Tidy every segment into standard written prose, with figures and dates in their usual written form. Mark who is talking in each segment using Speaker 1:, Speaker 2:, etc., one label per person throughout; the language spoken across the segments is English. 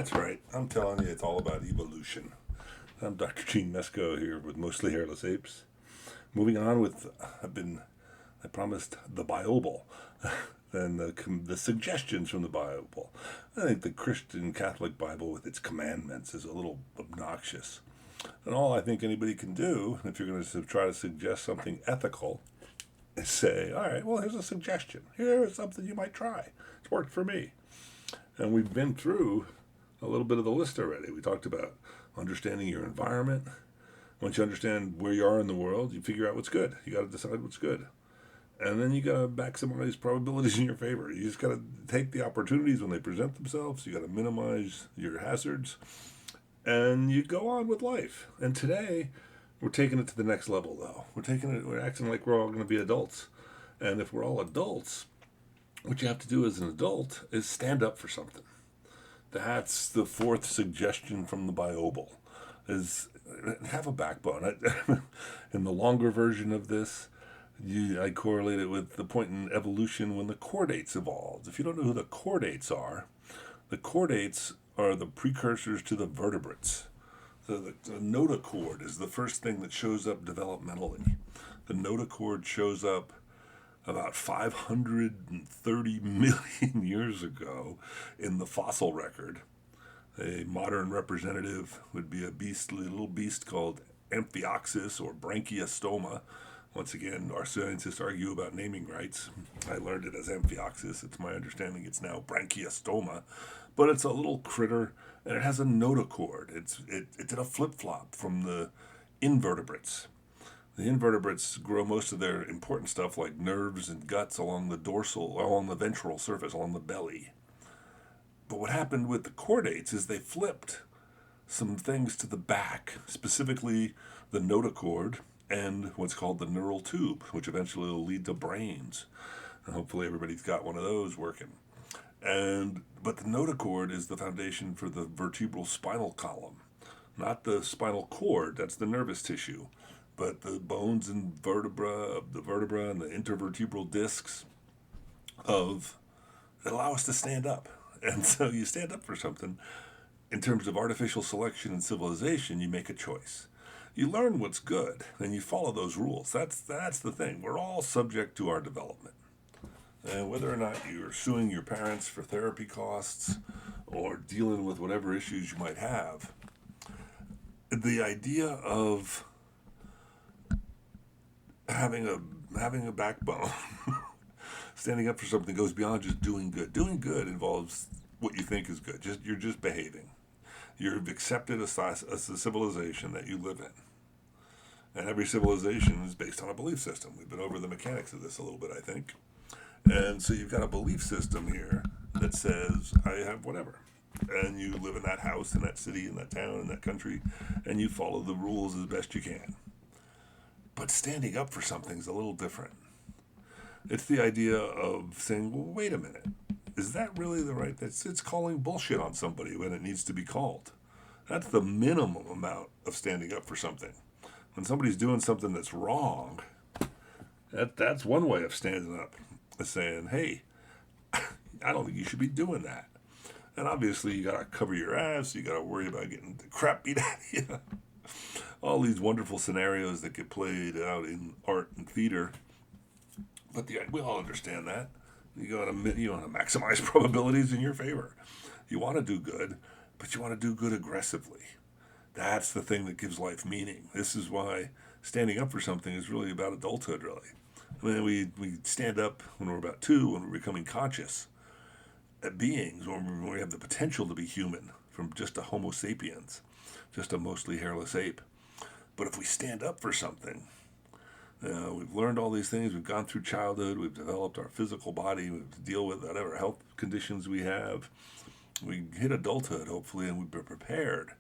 Speaker 1: That's right. I'm telling you, it's all about evolution. I'm Dr. Gene Mesco here with Mostly Hairless Apes. Moving on with, I promised the Bible and the suggestions from the Bible. I think the Christian Catholic Bible with its commandments is a little obnoxious. And all I think anybody can do, if you're going to try to suggest something ethical, is say, all right, well, here's a suggestion. Here's something you might try. It's worked for me. And we've been through a little bit of the list already. We talked about understanding your environment. Once you understand where you are in the world, you figure out what's good. You got to decide what's good. And then you got to maximize probabilities in your favor. You just got to take the opportunities when they present themselves. You got to minimize your hazards. And you go on with life. And today, we're taking it to the next level, though. We're acting like we're all going to be adults. And if we're all adults, what you have to do as an adult is stand up for something. That's the fourth suggestion from the Bible, is have a backbone. In the longer version of this, I correlate it with the point in evolution when the chordates evolved. If you don't know who the chordates are the precursors to the vertebrates. So the notochord is the first thing that shows up developmentally. The notochord shows up about 530 million years ago in the fossil record. A modern representative would be a little beast called Amphioxus or Branchiostoma. Once again, our scientists argue about naming rights. I learned it as Amphioxus. It's my understanding it's now Branchiostoma. But it's a little critter, and it has a notochord. It did a flip-flop from the invertebrates. The invertebrates grow most of their important stuff like nerves and guts along the ventral surface, along the belly. But what happened with the chordates is they flipped some things to the back, specifically the notochord and what's called the neural tube, which eventually will lead to brains. And hopefully everybody's got one of those working. But the notochord is the foundation for the vertebral spinal column, not the spinal cord. That's the nervous tissue. But the bones and vertebra and the intervertebral discs that allow us to stand up. And so you stand up for something. In terms of artificial selection and civilization, you make a choice. You learn what's good, and you follow those rules. That's the thing. We're all subject to our development. And whether or not you're suing your parents for therapy costs or dealing with whatever issues you might have, the idea of having a backbone, standing up for something goes beyond just doing good. Doing good involves what you think is good. You're just behaving. You've accepted a civilization that you live in. And every civilization is based on a belief system. We've been over the mechanics of this a little bit, I think. And so you've got a belief system here that says, I have whatever. And you live in that house, in that city, in that town, in that country, and you follow the rules as best you can. But standing up for something is a little different. It's the idea of saying, well, wait a minute. Is that really the right? It's calling bullshit on somebody when it needs to be called. That's the minimum amount of standing up for something. When somebody's doing something that's wrong, that's one way of standing up. Is saying, hey, I don't think you should be doing that. And obviously you got to cover your ass. You got to worry about getting the crap beat out of you. All these wonderful scenarios that get played out in art and theater. But we all understand that. You want to maximize probabilities in your favor. You want to do good, but you want to do good aggressively. That's the thing that gives life meaning. This is why standing up for something is really about adulthood, really. I mean, we stand up when we're about 2, when we're becoming conscious beings, when we have the potential to be human, from just a Homo sapiens, just a mostly hairless ape. But if we stand up for something, we've learned all these things, we've gone through childhood, we've developed our physical body, we have to deal with whatever health conditions we have. We hit adulthood, hopefully, and we've been prepared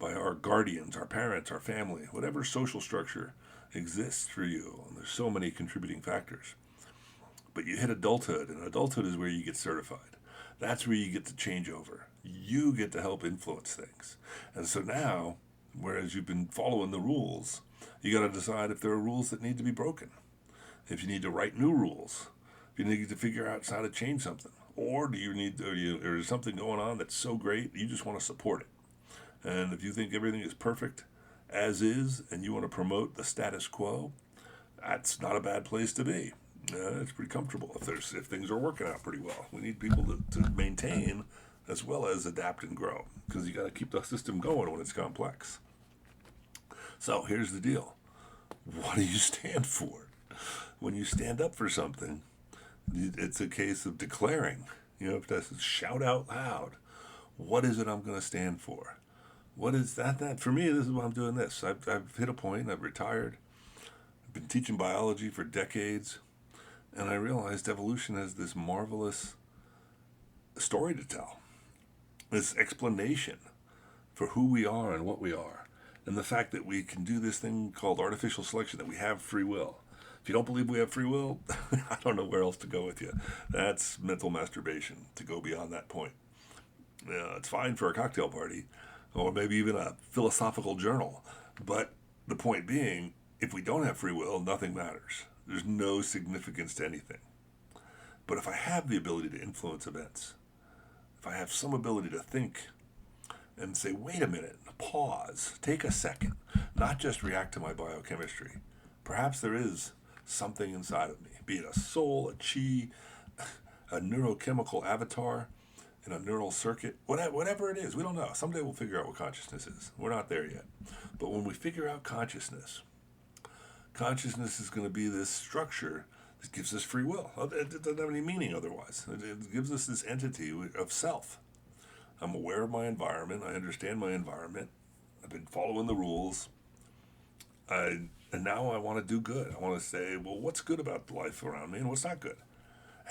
Speaker 1: by our guardians, our parents, our family, whatever social structure exists for you. And there's so many contributing factors. But you hit adulthood, and adulthood is where you get certified. That's where you get to change over. You get to help influence things. And so now, whereas you've been following the rules, you got to decide if there are rules that need to be broken. If you need to write new rules. If you need to figure out how to change something. Or do you need, or is something going on that's so great you just want to support it? And if you think everything is perfect as is and you want to promote the status quo, that's not a bad place to be. It's pretty comfortable if things are working out pretty well. We need people to maintain as well as adapt and grow, because you got to keep the system going when it's complex. So here's the deal: what do you stand for? When you stand up for something, it's a case of declaring. You have to shout out loud, what is it I'm going to stand for? What is that? For me, this is why I'm doing this. I've hit a point. I've retired. I've been teaching biology for decades, and I realized evolution has this marvelous story to tell, this explanation for who we are and what we are, and the fact that we can do this thing called artificial selection, that we have free will. If you don't believe we have free will, I don't know where else to go with you. That's mental masturbation, to go beyond that point. It's fine for a cocktail party, or maybe even a philosophical journal, but the point being, if we don't have free will, nothing matters. There's no significance to anything. But if I have the ability to influence events, if I have some ability to think and say, wait a minute, pause, take a second, not just react to my biochemistry. Perhaps there is something inside of me, be it a soul, a chi, a neurochemical avatar in a neural circuit, whatever it is, we don't know. Someday we'll figure out what consciousness is. We're not there yet. But when we figure out consciousness is going to be this structure that gives us free will. It doesn't have any meaning otherwise. It gives us this entity of self. I'm aware of my environment. I understand my environment. I've been following the rules. And now I want to do good. I want to say, well, what's good about the life around me and what's not good?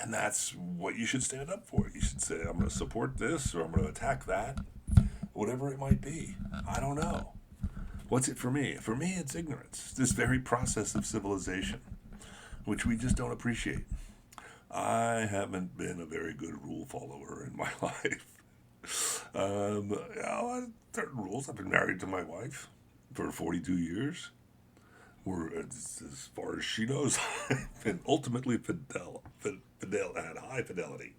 Speaker 1: And that's what you should stand up for. You should say, I'm going to support this or I'm going to attack that, whatever it might be. I don't know. What's it for me? For me, it's ignorance. This very process of civilization, which we just don't appreciate. I haven't been a very good rule follower in my life. Certain rules. I've been married to my wife for 42 years. As far as she knows, I've been ultimately had high fidelity.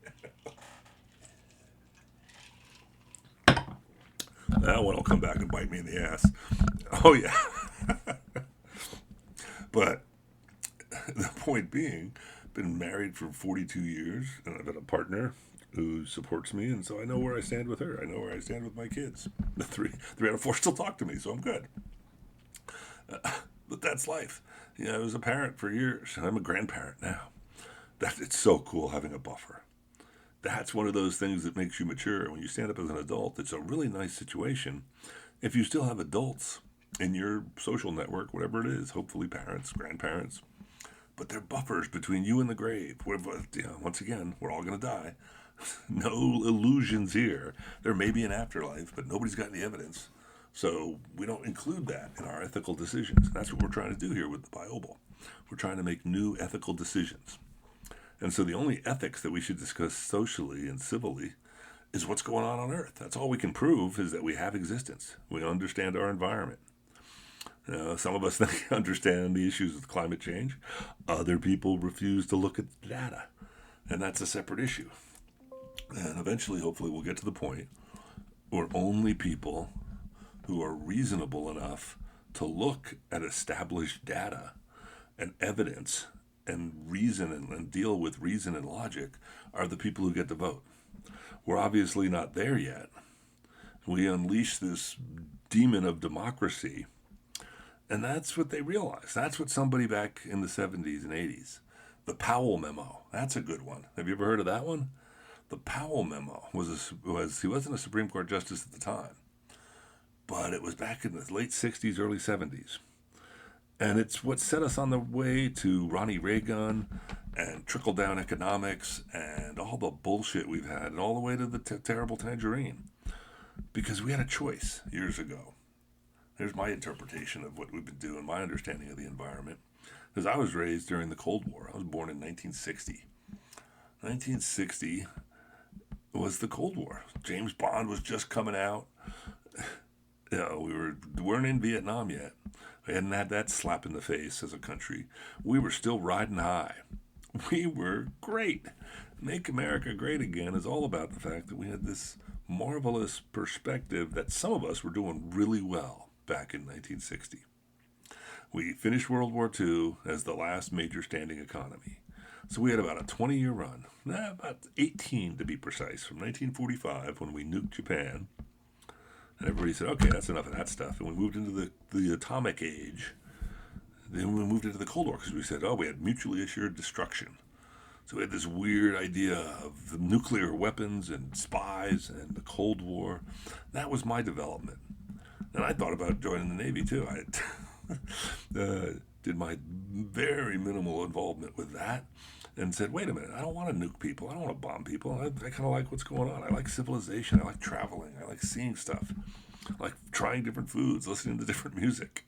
Speaker 1: That one will come back and bite me in the ass. Oh, yeah. But the point being, been married for 42 years, and I've got a partner who supports me, and so I know where I stand with her. I know where I stand with my kids. The three out of four still talk to me, so I'm good. But that's life. I was a parent for years, and I'm a grandparent now. It's so cool having a buffer. That's one of those things that makes you mature. When you stand up as an adult, it's a really nice situation. If you still have adults in your social network, whatever it is, hopefully parents, grandparents, but they're buffers between you and the grave. Once again, we're all going to die. No illusions here. There may be an afterlife, but nobody's got any evidence. So we don't include that in our ethical decisions. And that's what we're trying to do here with the Bible. We're trying to make new ethical decisions. And so the only ethics that we should discuss socially and civilly is what's going on Earth. That's all we can prove, is that we have existence. We understand our environment. Some of us understand the issues with climate change. Other people refuse to look at the data. And that's a separate issue. And eventually, hopefully, we'll get to the point where only people who are reasonable enough to look at established data and evidence and reason and deal with reason and logic are the people who get to vote. We're obviously not there yet. We unleash this demon of democracy, and that's what they realized. That's what somebody back in the 70s and 80s, the Powell Memo, that's a good one. Have you ever heard of that one? The Powell Memo he wasn't a Supreme Court justice at the time, but it was back in the late 60s, early 70s. And it's what set us on the way to Ronnie Reagan and trickle-down economics and all the bullshit we've had, and all the way to the terrible tangerine. Because we had a choice years ago. Here's my interpretation of what we've been doing, my understanding of the environment. Because I was raised during the Cold War. I was born in 1960. 1960 was the Cold War. James Bond was just coming out. We weren't in Vietnam yet. We hadn't had that slap in the face as a country. We were still riding high. We were great. Make America Great Again is all about the fact that we had this marvelous perspective that some of us were doing really well back in 1960. We finished World War II as the last major standing economy. So we had about a 20-year run, about 18 to be precise, from 1945 when we nuked Japan. And everybody said, okay, that's enough of that stuff. And we moved into the atomic age. Then we moved into the Cold War because we said, oh, we had mutually assured destruction. So we had this weird idea of the nuclear weapons and spies and the Cold War. That was my development. And I thought about joining the Navy too. I did my very minimal involvement with that and said, wait a minute, I don't want to nuke people. I don't want to bomb people. I kind of like what's going on. I like civilization. I like traveling. I like seeing stuff. I like trying different foods, listening to different music.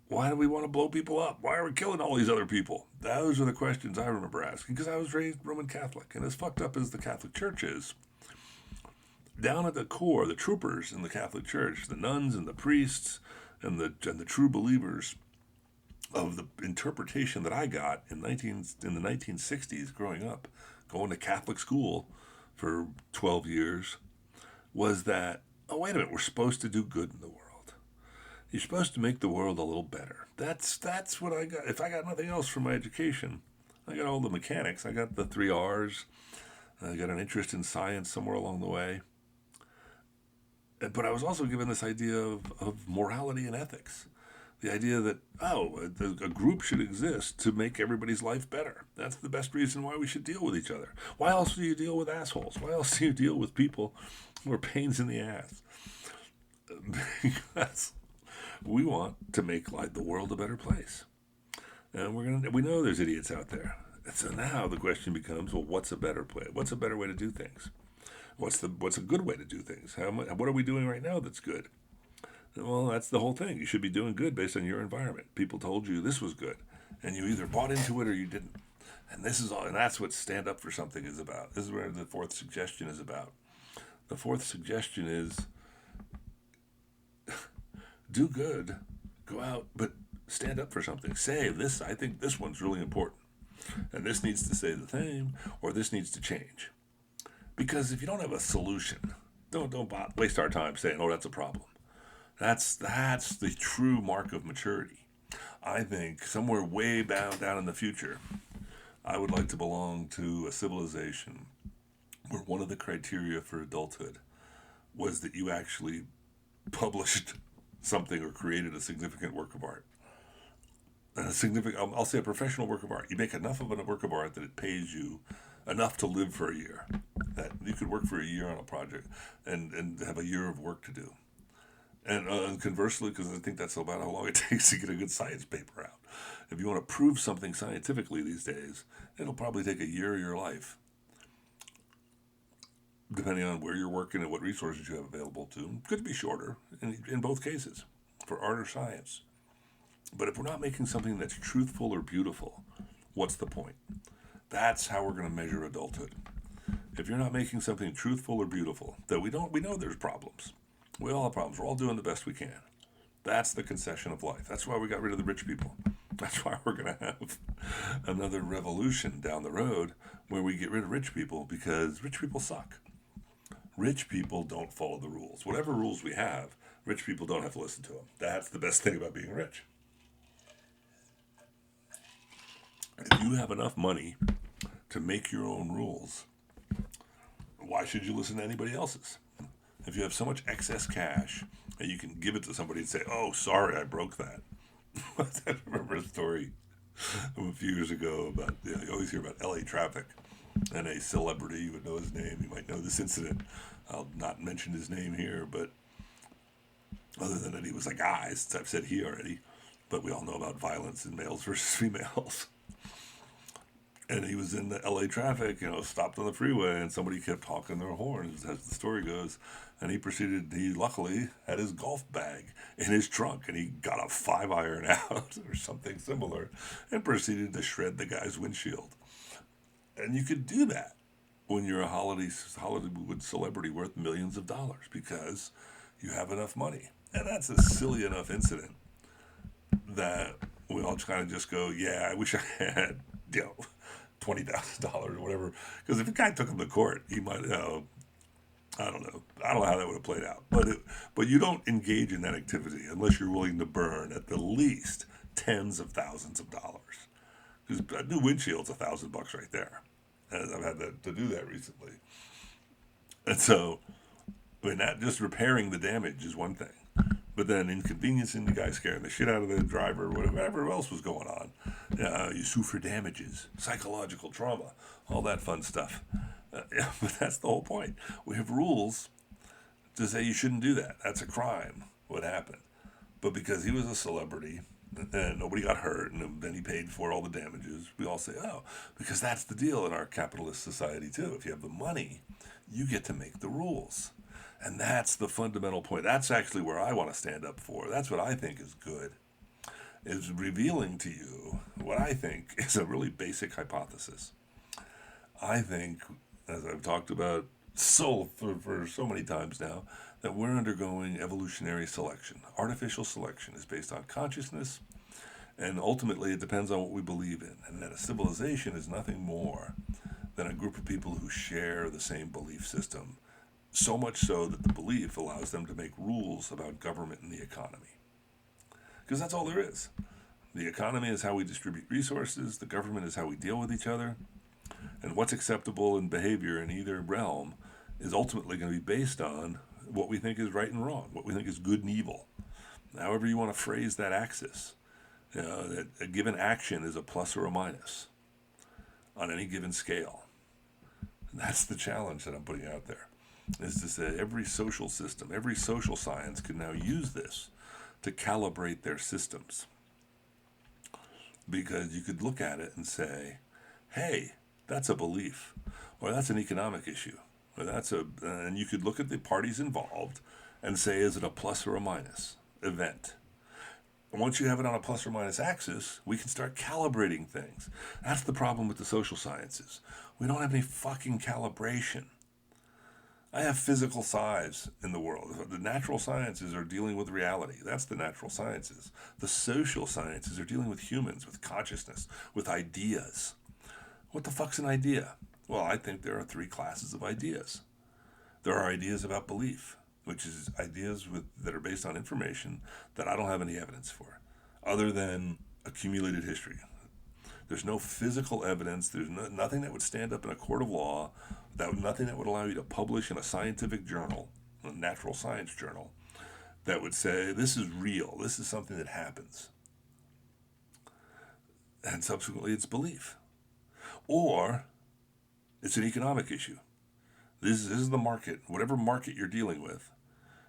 Speaker 1: Why do we want to blow people up? Why are we killing all these other people? Those are the questions I remember asking because I was raised Roman Catholic. And as fucked up as the Catholic Church is, down at the core, the troopers in the Catholic Church, the nuns and the priests and the true believers of the interpretation that I got in the 1960s growing up, going to Catholic school for 12 years, was that, oh, wait a minute, we're supposed to do good in the world. You're supposed to make the world a little better. That's what I got. If I got nothing else from my education, I got all the mechanics. I got the 3 R's. I got an interest in science somewhere along the way. But I was also given this idea of morality and ethics. The idea that, a group should exist to make everybody's life better. That's the best reason why we should deal with each other. Why else do you deal with assholes? Why else do you deal with people who are pains in the ass? Because we want to make the world a better place. And we know there's idiots out there. And so now the question becomes, well, what's a better way? What's a better way to do things? What's a good way to do things? What are we doing right now that's good? Well, that's the whole thing. You should be doing good based on your environment. People told you this was good, and you either bought into it or you didn't. And that's what stand up for something is about. This is where the 4th suggestion is about. The 4th suggestion is do good, go out, but stand up for something. Say this. I think this one's really important, and this needs to stay the same, or this needs to change. Because if you don't have a solution, don't waste our time saying, "Oh, that's a problem." That's the true mark of maturity. I think somewhere way down in the future, I would like to belong to a civilization where one of the criteria for adulthood was that you actually published something or created a significant work of art. I'll say a professional work of art. You make enough of a work of art that it pays you enough to live for a year. That you could work for a year on a project and have a year of work to do. And conversely, because I think that's about how long it takes to get a good science paper out. If you want to prove something scientifically these days, it'll probably take a year of your life, depending on where you're working and what resources you have available to. Could be shorter in both cases, for art or science. But if we're not making something that's truthful or beautiful, what's the point? That's how we're going to measure adulthood. If you're not making something truthful or beautiful, that we know there's problems. We all have problems. We're all doing the best we can. That's the concession of life. That's why we got rid of the rich people. That's why we're going to have another revolution down the road where we get rid of rich people, because rich people suck. Rich people don't follow the rules. Whatever rules we have, rich people don't have to listen to them. That's the best thing about being rich. If you have enough money to make your own rules, why should you listen to anybody else's? If you have so much excess cash that you can give it to somebody and say, "Oh, sorry, I broke that." I remember a story from a few years ago about, you always hear about LA traffic, and a celebrity, you would know his name, you might know this incident. I'll not mention his name here, but other than that, he was a guy, since I've said he already, but we all know about violence in males versus females. And he was in the LA traffic, stopped on the freeway, and somebody kept honking their horn, as the story goes. And he luckily had his golf bag in his trunk, and he got a 5-iron out or something similar and proceeded to shred the guy's windshield. And you could do that when you're a Hollywood celebrity worth millions of dollars because you have enough money. And that's a silly enough incident that we all kind of just go, yeah, I wish I had, $20,000 or whatever. Because if a guy took him to court, he might, I don't know. I don't know how that would have played out. But you don't engage in that activity unless you're willing to burn at the least tens of thousands of dollars. Because a new windshield's $1,000 right there. And I've had to do that recently. And so, I mean, that just repairing the damage is one thing. But then inconveniencing the guy, scaring the shit out of the driver, whatever else was going on. You sue for damages, psychological trauma, all that fun stuff. Yeah, but that's the whole point. We have rules to say you shouldn't do that. That's a crime, what happened. But because he was a celebrity and nobody got hurt and then he paid for all the damages, we all say, oh, because that's the deal in our capitalist society too. If you have the money, you get to make the rules. And that's the fundamental point. That's actually where I want to stand up for. That's what I think is good, is revealing to you what I think is a really basic hypothesis. I think, as I've talked about for so many times now, that we're undergoing evolutionary selection. Artificial selection is based on consciousness, and ultimately it depends on what we believe in. And that a civilization is nothing more than a group of people who share the same belief system, so much so that the belief allows them to make rules about government and the economy. Because that's all there is. The economy is how we distribute resources, the government is how we deal with each other, and what's acceptable in behavior in either realm is ultimately going to be based on what we think is right and wrong, what we think is good and evil. However you want to phrase that axis. That a given action is a plus or a minus on any given scale. And that's the challenge that I'm putting out there. Is to say every social system, every social science can now use this to calibrate their systems. Because you could look at it and say, hey, that's a belief, or that's an economic issue, or and you could look at the parties involved and say, is it a plus or a minus event? And once you have it on a plus or minus axis, we can start calibrating things. That's the problem with the social sciences. We don't have any fucking calibration. I have physical size in the world. The natural sciences are dealing with reality. That's the natural sciences. The social sciences are dealing with humans, with consciousness, with ideas. What the fuck's an idea? Well, I think there are three classes of ideas. There are ideas about belief, which is ideas that are based on information that I don't have any evidence for, other than accumulated history. There's no physical evidence. There's nothing that would stand up in a court of law, nothing that would allow you to publish in a scientific journal, a natural science journal, that would say, this is real. This is something that happens. And subsequently, it's belief. Or it's an economic issue. This is the market. Whatever market you're dealing with,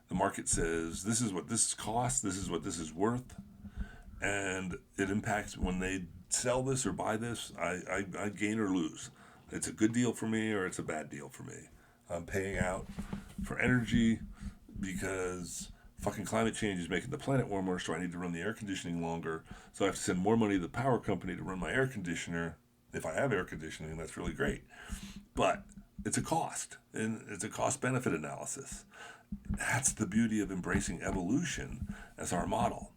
Speaker 1: the market says, this is what this costs, this is what this is worth, and it impacts when they sell this or buy this, I gain or lose. It's a good deal for me or it's a bad deal for me. I'm paying out for energy because fucking climate change is making the planet warmer, so I need to run the air conditioning longer. So I have to send more money to the power company to run my air conditioner. If I have air conditioning, that's really great. But it's a cost, and it's a cost-benefit analysis. That's the beauty of embracing evolution as our model,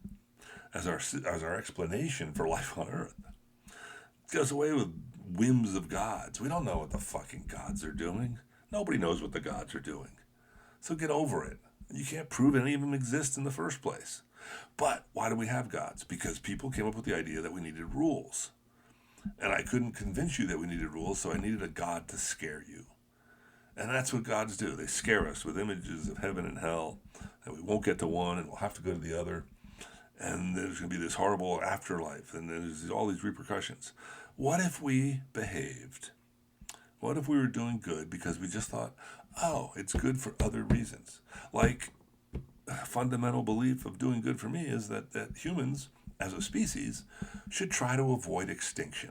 Speaker 1: as our explanation for life on Earth. It goes away with whims of gods. We don't know what the fucking gods are doing. Nobody knows what the gods are doing. So get over it. You can't prove any of them exist in the first place. But why do we have gods? Because people came up with the idea that we needed rules. And I couldn't convince you that we needed rules, so I needed a god to scare you. And that's what gods do. They scare us with images of heaven and hell, and we won't get to one, and we'll have to go to the other. And there's going to be this horrible afterlife, and there's all these repercussions. What if we behaved? What if we were doing good because we just thought, oh, it's good for other reasons? Like, a fundamental belief of doing good for me is that humans, as a species, should try to avoid extinction.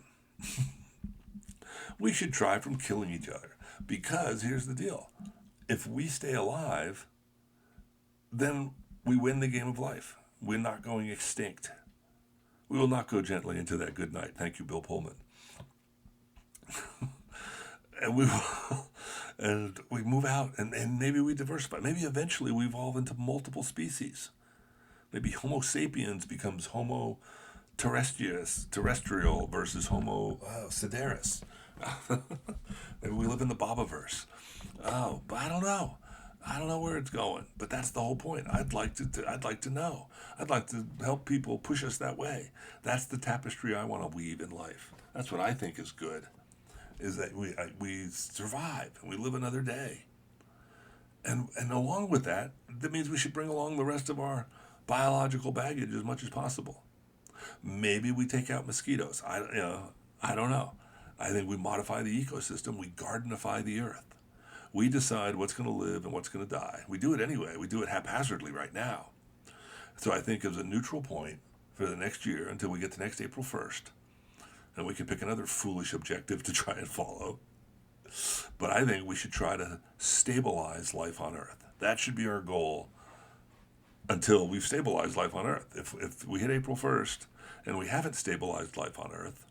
Speaker 1: We should try from killing each other. Because here's the deal. If we stay alive, then we win the game of life. We're not going extinct. We will not go gently into that good night. Thank you, Bill Pullman. And we move out, and maybe we diversify. Maybe eventually we evolve into multiple species. Maybe Homo sapiens becomes Homo terrestrial versus Homo sedaris. Maybe we live in the Bobaverse. Oh, but I don't know. I don't know where it's going, but that's the whole point. I'd like to know. I'd like to help people push us that way. That's the tapestry I want to weave in life. That's what I think is good. Is that we survive and we live another day. And along with that, that means we should bring along the rest of our biological baggage as much as possible. Maybe we take out mosquitoes. I don't know. I think we modify the ecosystem. We gardenify the earth. We decide what's going to live and what's going to die. We do it anyway. We do it haphazardly right now. So I think as a neutral point for the next year until we get to next April 1st, and we can pick another foolish objective to try and follow. But I think we should try to stabilize life on Earth. That should be our goal until we've stabilized life on Earth. If we hit April 1st and we haven't stabilized life on Earth,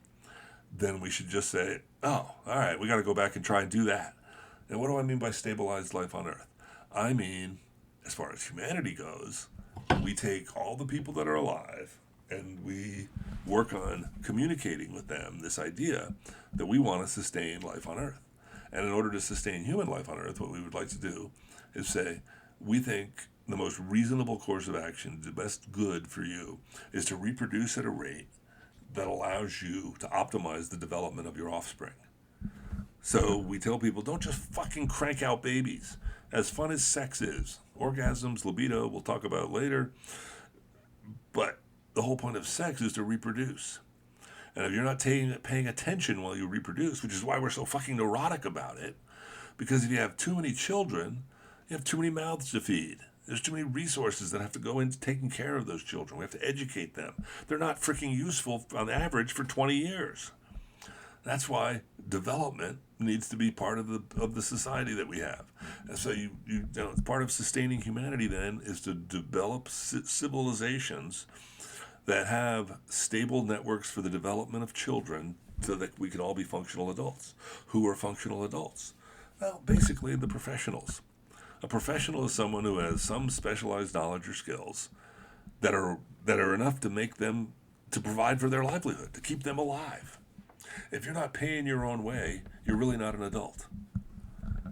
Speaker 1: then we should just say, oh, all right, we got to go back and try and do that. And what do I mean by stabilized life on Earth? I mean, as far as humanity goes, we take all the people that are alive and we work on communicating with them this idea that we want to sustain life on Earth. And in order to sustain human life on Earth, what we would like to do is say, we think the most reasonable course of action, the best good for you, is to reproduce at a rate that allows you to optimize the development of your offspring. So we tell people, don't just fucking crank out babies. As fun as sex is, orgasms, libido, we'll talk about later. But the whole point of sex is to reproduce. And if you're not paying attention while you reproduce, which is why we're so fucking neurotic about it, because if you have too many children, you have too many mouths to feed. There's too many resources that have to go into taking care of those children. We have to educate them. They're not freaking useful on average for 20 years. That's why development needs to be part of the society that we have. And so you know, part of sustaining humanity then is to develop civilizations that have stable networks for the development of children so that we can all be functional adults. Who are functional adults? Well, basically the professionals. A professional is someone who has some specialized knowledge or skills that are enough to make them, to provide for their livelihood, to keep them alive. If you're not paying your own way, you're really not an adult.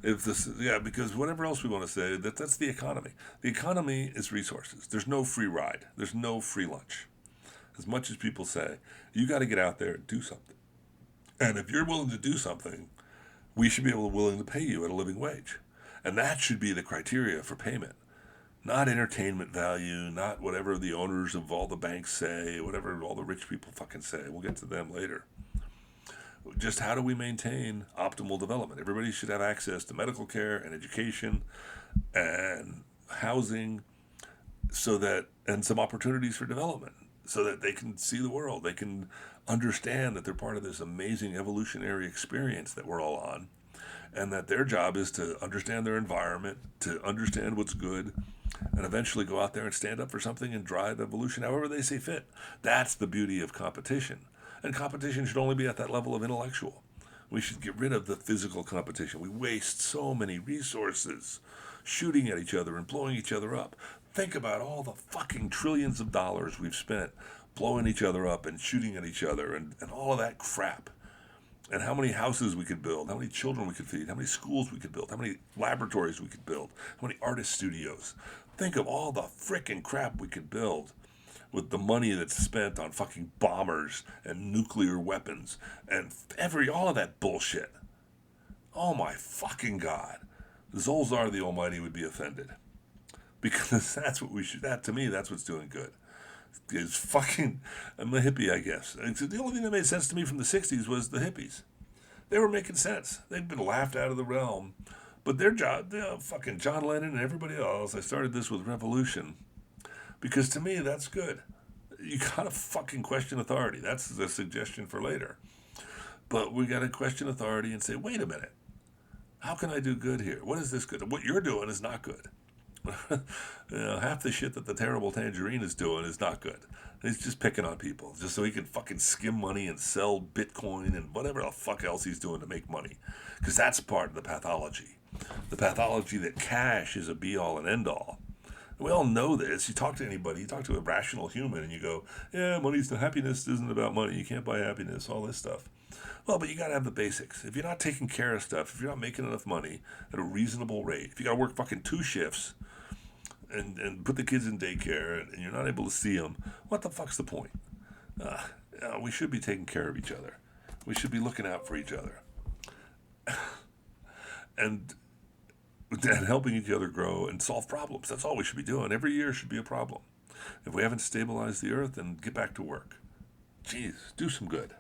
Speaker 1: Because whatever else we want to say, that's the economy. The economy is resources. There's no free ride. There's no free lunch. As much as people say, you got to get out there and do something. And if you're willing to do something, we should be willing to pay you at a living wage. And that should be the criteria for payment. Not entertainment value, not whatever the owners of all the banks say, whatever all the rich people fucking say. We'll get to them later. Just how do we maintain optimal development? Everybody should have access to medical care and education and housing and some opportunities for development so that they can see the world. They can understand that they're part of this amazing evolutionary experience that we're all on, and that their job is to understand their environment, to understand what's good, and eventually go out there and stand up for something and drive evolution however they see fit. That's the beauty of competition. And competition should only be at that level of intellectual. We should get rid of the physical competition. We waste so many resources shooting at each other and blowing each other up. Think about all the fucking trillions of dollars we've spent blowing each other up and shooting at each other and all of that crap. And how many houses we could build, how many children we could feed, how many schools we could build, how many laboratories we could build, how many artist studios. Think of all the frickin' crap we could build with the money that's spent on fucking bombers and nuclear weapons and all of that bullshit. Oh my fucking God. Zolzar the Almighty would be offended. Because that's what we should, to me, that's what's doing good. Is fucking, I'm a hippie, I guess. And so the only thing that made sense to me from the 60s was the hippies. They were making sense. They'd been laughed out of the realm. But their job, fucking John Lennon and everybody else, I started this with revolution. Because to me, that's good. You gotta fucking question authority. That's the suggestion for later. But we gotta question authority and say, wait a minute. How can I do good here? What is this good? What you're doing is not good. Half the shit that the terrible Tangerine is doing is not good. He's just picking on people just so he can fucking skim money and sell Bitcoin and whatever the fuck else he's doing to make money. Because that's part of the pathology. The pathology that cash is a be-all and end-all. We all know this. You talk to anybody, you talk to a rational human, and you go, yeah, happiness isn't about money. You can't buy happiness, all this stuff. Well, but you got to have the basics. If you're not taking care of stuff, if you're not making enough money at a reasonable rate, if you got to work fucking 2 shifts and put the kids in daycare and you're not able to see them, what the fuck's the point? Uh, we should be taking care of each other. We should be looking out for each other. and and helping each other grow and solve problems. That's all we should be doing. Every year should be a problem. If we haven't stabilized the earth, then get back to work. Jeez, do some good.